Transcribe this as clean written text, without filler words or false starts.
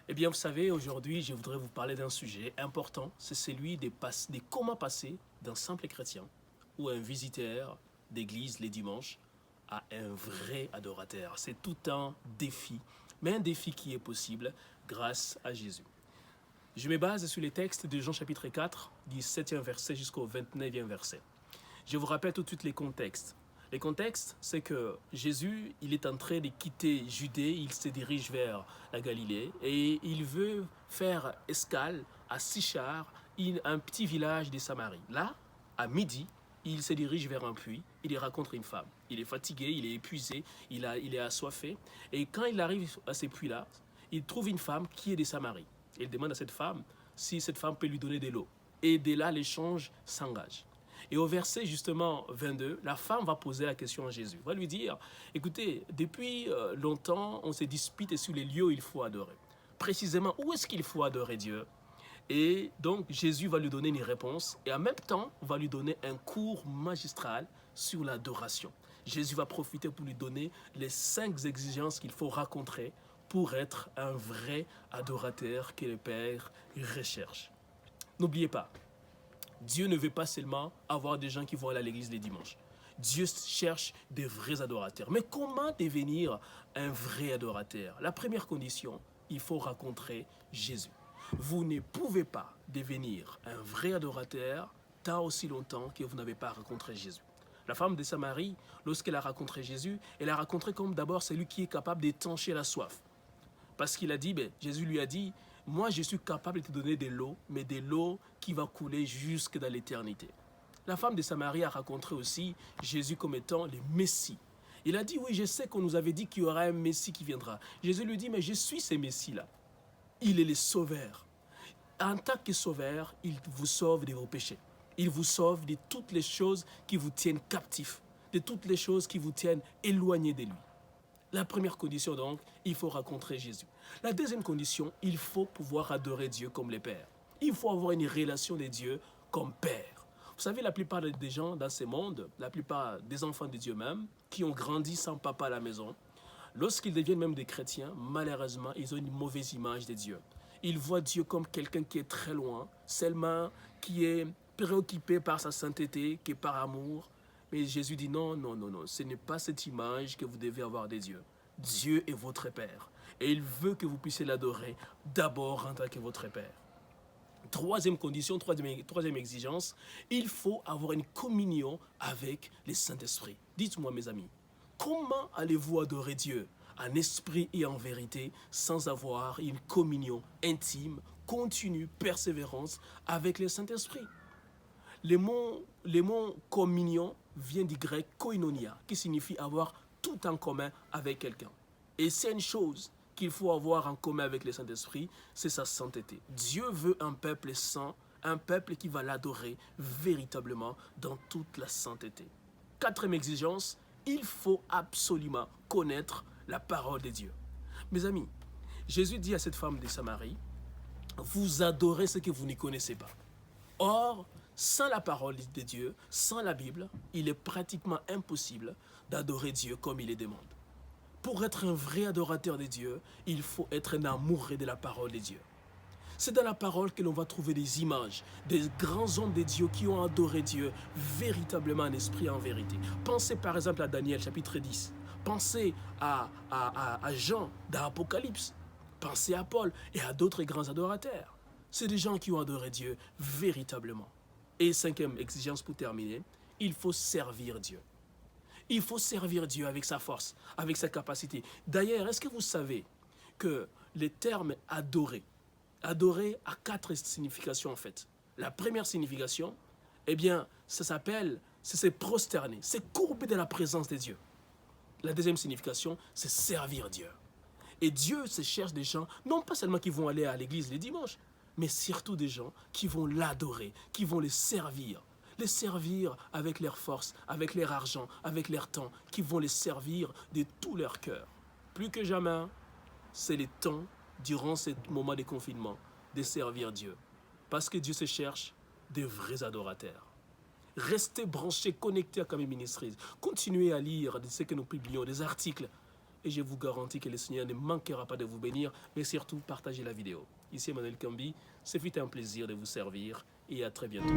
Eh bien, vous savez, aujourd'hui, je voudrais vous parler d'un sujet important. C'est celui des comment passer d'un simple chrétien ou un visiteur d'église les dimanches à un vrai adorateur. C'est tout un défi, mais un défi qui est possible grâce à Jésus. Je me base sur les textes de Jean chapitre 4, du 7e verset jusqu'au 29e verset. Je vous rappelle tout de suite les contextes. Les contextes, c'est que Jésus, il est en train de quitter Judée, il se dirige vers la Galilée et il veut faire escale à Sichar, un petit village de Samarie. Là, à midi, il se dirige vers un puits, il y rencontre une femme. Il est fatigué, il est épuisé, il est assoiffé. Et quand il arrive à ces puits-là, il trouve une femme qui est de Samarie. Il demande à cette femme si cette femme peut lui donner de l'eau. Et de là, l'échange s'engage. Et au verset justement 22, la femme va poser la question à Jésus. Elle va lui dire, écoutez, depuis longtemps, on se dispute sur les lieux où il faut adorer. Précisément, où est-ce qu'il faut adorer Dieu? Et donc, Jésus va lui donner une réponse et en même temps, va lui donner un cours magistral sur l'adoration. Jésus va profiter pour lui donner les 5 exigences qu'il faut rencontrer pour être un vrai adorateur que le Père recherche. N'oubliez pas, Dieu ne veut pas seulement avoir des gens qui vont aller à l'église les dimanches. Dieu cherche des vrais adorateurs. Mais comment devenir un vrai adorateur? La première condition, il faut rencontrer Jésus. Vous ne pouvez pas devenir un vrai adorateur tant aussi longtemps que vous n'avez pas rencontré Jésus. La femme de Samarie, lorsqu'elle a rencontré Jésus, elle a rencontré comme d'abord celui qui est capable d'étancher la soif. Parce qu'il a dit, Jésus lui a dit, moi je suis capable de te donner de l'eau, mais de l'eau qui va couler jusque dans l'éternité. La femme de Samarie a rencontré aussi Jésus comme étant le Messie. Il a dit, oui, je sais qu'on nous avait dit qu'il y aura un Messie qui viendra. Jésus lui dit, mais je suis ce Messie-là. Il est le sauveur. En tant que sauveur, il vous sauve de vos péchés. Il vous sauve de toutes les choses qui vous tiennent captifs, de toutes les choses qui vous tiennent éloignés de lui. La première condition donc, il faut rencontrer Jésus. La deuxième condition, il faut pouvoir adorer Dieu comme le Père. Il faut avoir une relation de Dieu comme Père. Vous savez, la plupart des gens dans ce monde, la plupart des enfants de Dieu même, qui ont grandi sans papa à la maison, lorsqu'ils deviennent même des chrétiens, malheureusement, ils ont une mauvaise image de Dieu. Ils voient Dieu comme quelqu'un qui est très loin, seulement qui est préoccupé par sa sainteté, qui est par amour. Mais Jésus dit non, non, non, non, ce n'est pas cette image que vous devez avoir de Dieu. Dieu est votre Père. Et il veut que vous puissiez l'adorer d'abord en tant que votre Père. Troisième condition, troisième exigence, il faut avoir une communion avec le Saint-Esprit. Dites-moi mes amis, comment allez-vous adorer Dieu en esprit et en vérité sans avoir une communion intime, continue, persévérance avec le Saint-Esprit? Le mot communion vient du grec koinonia, qui signifie avoir tout en commun avec quelqu'un. Et c'est une chose qu'il faut avoir en commun avec le Saint-Esprit, c'est sa sainteté. Dieu veut un peuple saint, un peuple qui va l'adorer véritablement dans toute la sainteté. Quatrième exigence, il faut absolument connaître la parole de Dieu. Mes amis, Jésus dit à cette femme de Samarie, vous adorez ce que vous ne connaissez pas. Or, sans la parole de Dieu, sans la Bible, il est pratiquement impossible d'adorer Dieu comme il le demande. Pour être un vrai adorateur de Dieu, il faut être un amoureux de la parole de Dieu. C'est dans la parole que l'on va trouver des images, des grands hommes de Dieu qui ont adoré Dieu véritablement en esprit et en vérité. Pensez par exemple à Daniel chapitre 10. Pensez à Jean dans Apocalypse. Pensez à Paul et à d'autres grands adorateurs. C'est des gens qui ont adoré Dieu véritablement. Et cinquième exigence pour terminer, il faut servir Dieu. Il faut servir Dieu avec sa force, avec sa capacité. D'ailleurs, est-ce que vous savez que le terme adorer, adorer a 4 significations en fait. La première signification, eh bien, ça s'appelle, c'est se prosterner, c'est courber de la présence de Dieu. La deuxième signification, c'est servir Dieu. Et Dieu se cherche des gens, non pas seulement qui vont aller à l'église les dimanches, mais surtout des gens qui vont l'adorer, qui vont le servir. Les servir avec leur force, avec leur argent, avec leur temps, qui vont les servir de tout leur cœur. Plus que jamais, c'est le temps, durant ce moment de confinement, de servir Dieu. Parce que Dieu se cherche des vrais adorateurs. Restez branchés, connectés à Camille Ministries. Continuez à lire ce que nous publions, des articles. et je vous garantis que le Seigneur ne manquera pas de vous bénir, mais surtout partagez la vidéo. Ici Emmanuel Kambi, ce fut un plaisir de vous servir et à très bientôt.